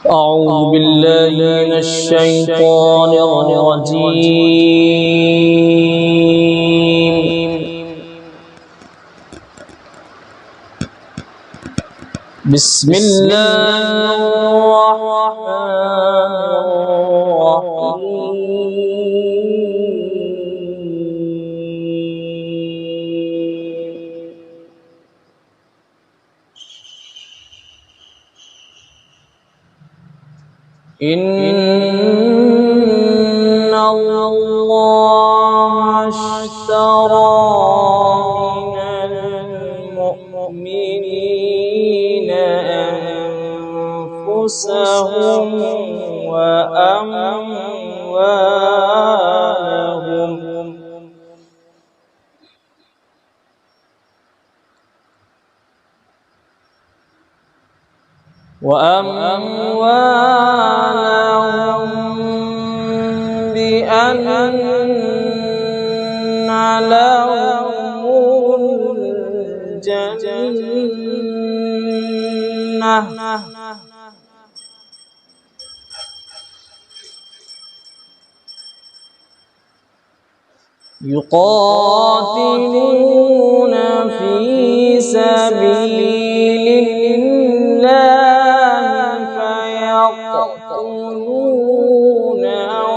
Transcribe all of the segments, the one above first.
أعوذ بالله من الشيطان الرجيم. بسم الله الرحمن الرحيم. إن الله اشترى من المؤمنين أنفسهم وأموالهم بأن لهم الجنة يقاتلون في سبيل الله فيقتلون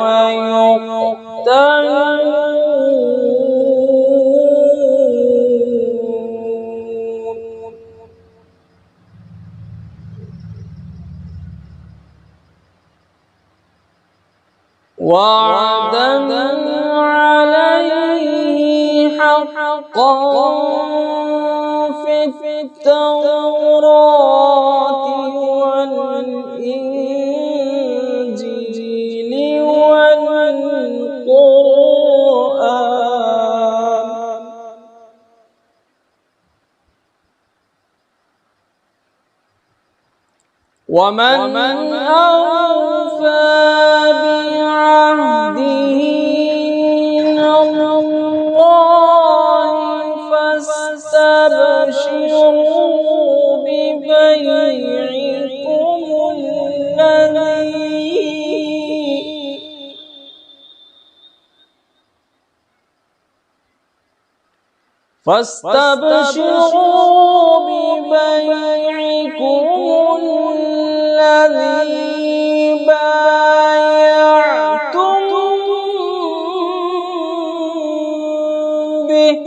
ويقتلون وعدا عليه حقا في التوراة والإنجيل والقرآن ومن أوفى بعهده من الله فاستبشروا ببيعكم الذي بايعتم به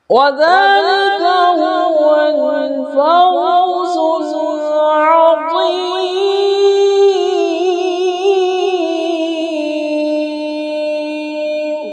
وذلك هو